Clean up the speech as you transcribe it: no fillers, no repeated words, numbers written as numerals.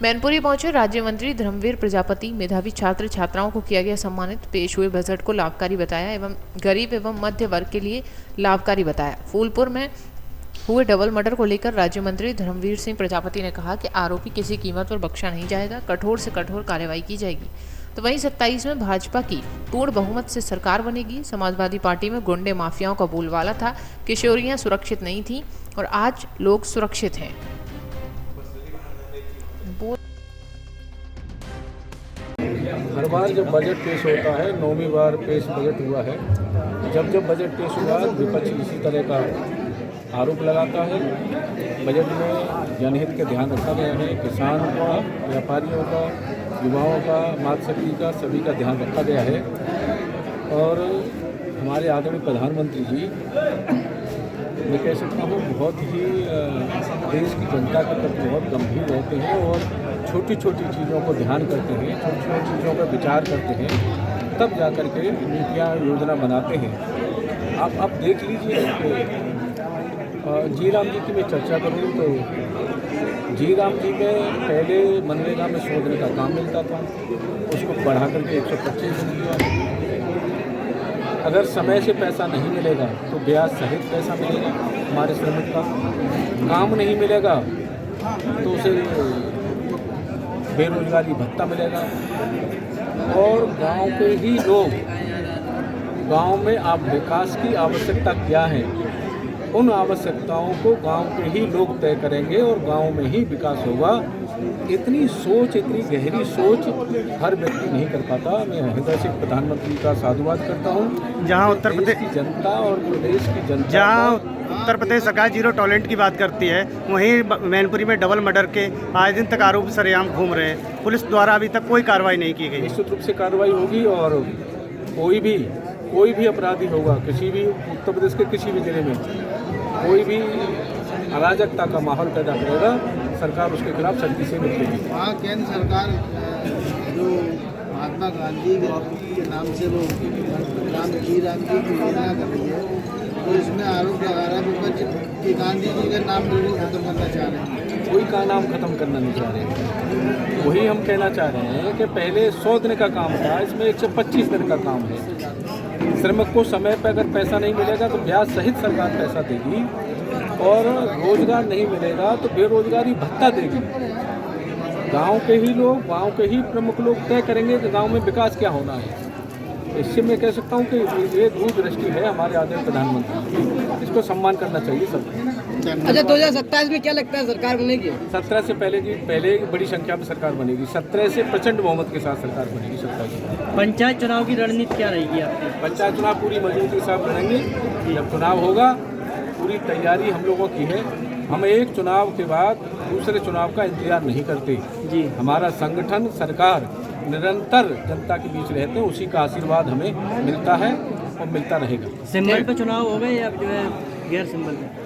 मैनपुरी पहुंचे राज्य मंत्री धर्मवीर प्रजापति मेधावी छात्र छात्राओं को किया गया सम्मानित। पेश हुए बजट को लाभकारी बताया एवं गरीब एवं मध्य वर्ग के लिए लाभकारी बताया। फूलपुर में हुए डबल मर्डर को लेकर राज्य मंत्री धर्मवीर सिंह प्रजापति ने कहा कि आरोपी किसी कीमत पर बख्शा नहीं जाएगा, कठोर से कठोर कार्रवाई की जाएगी। तो वहीं 27 में भाजपा की पूर्ण बहुमत से सरकार बनेगी। समाजवादी पार्टी में गुंडे माफियाओं का बोलबाला था, किशोरियां सुरक्षित नहीं थीं और आज लोग सुरक्षित हैं। हर बार जब बजट पेश होता है, 9वीं बार पेश बजट हुआ है, जब बजट पेश हुआ विपक्ष इसी तरह का आरोप लगाता है। बजट में जनहित के ध्यान रखा गया है, किसानों का, व्यापारियों का, युवाओं का, मातृशक्ति का, सभी का ध्यान रखा गया है। और हमारे आदरणीय प्रधानमंत्री जी, मैं कह सकता हूँ, बहुत ही देश की जनता के प्रति बहुत गंभीर रहते हैं और छोटी छोटी चीज़ों को ध्यान करते हैं, छोटी छोटी चीज़ों पर विचार करते हैं, तब जा कर के नीतियाँ योजना बनाते हैं। आप देख लीजिए कि जी राम जी की मैं चर्चा करूँ तो जी राम जी में पहले मनरेगा में 100 दिन का काम मिलता था, उसको बढ़ा करके 125 दिन किया। अगर समय से पैसा नहीं मिलेगा तो ब्याज सहित पैसा मिलेगा हमारे श्रमिक का। काम नहीं मिलेगा तो उसे बेरोजगारी भत्ता मिलेगा। और गांव के ही लोग, गांव में आप विकास की आवश्यकता क्या है, उन आवश्यकताओं को गांव के ही लोग तय करेंगे और गांव में ही विकास होगा। इतनी सोच, इतनी गहरी सोच हर व्यक्ति नहीं कर पाता। मैं हृदय से प्रधानमंत्री का साधुवाद करता हूँ। जहाँ उत्तर प्रदेश की जनता और प्रदेश की जनता, जहाँ उत्तर प्रदेश सरकार जीरो टॉलरेंट की बात करती है, वहीं मैनपुरी में डबल मर्डर के आज दिन तक आरोप सरेआम घूम रहे हैं। पुलिस द्वारा अभी तक कोई कार्रवाई नहीं की गई। निश्चित रूप से कार्रवाई होगी और कोई भी अपराधी होगा, किसी भी उत्तर प्रदेश के किसी भी जिले में कोई भी अराजकता का माहौल पैदा करेगा, सरकार उसके खिलाफ सख्ती से निकलेगी। वहाँ केंद्र सरकार जो महात्मा गांधी के नाम से वो राम जी की योजना कर रही है, तो इसमें आरोप लगा रहा है विपक्ष कि गांधी जी का नाम बिल्कुल खत्म करना चाह रहे हैं। कोई का नाम खत्म करना नहीं चाह रहे हैं। वही हम कहना चाह रहे हैं कि पहले 100 दिन का काम था, इसमें 125 दिन का काम है। श्रमिक को समय पर अगर पैसा नहीं मिलेगा तो ब्याज सहित सरकार पैसा देगी, और रोजगार नहीं मिलेगा तो बेरोजगारी भत्ता देगी। गांव के ही लोग, गांव के ही प्रमुख लोग तय करेंगे कि गांव में विकास क्या होना है। इससे मैं कह सकता हूं कि ये दूरदृष्टि है हमारे आदरणीय प्रधानमंत्री, इसको सम्मान करना चाहिए सबको। अच्छा, 2027 में क्या लगता है सरकार बनेगी? 17 से पहले बड़ी संख्या में सरकार बनेगी। 17 से प्रचंड बहुमत के साथ सरकार बनेगी। 27 पंचायत चुनाव की रणनीति क्या रहेगी आपकी? पंचायत चुनाव पूरी मजबूती के साथ लड़ेंगे। जब चुनाव होगा, पूरी तैयारी हम लोगों की है। हम एक चुनाव के बाद दूसरे चुनाव का इंतजार नहीं करते जी। हमारा संगठन, सरकार निरंतर जनता के बीच रहते हैं, उसी का आशीर्वाद हमें मिलता है और मिलता रहेगा। सिंबल पे चुनाव हो गए या जो है गैर सिंबल पे?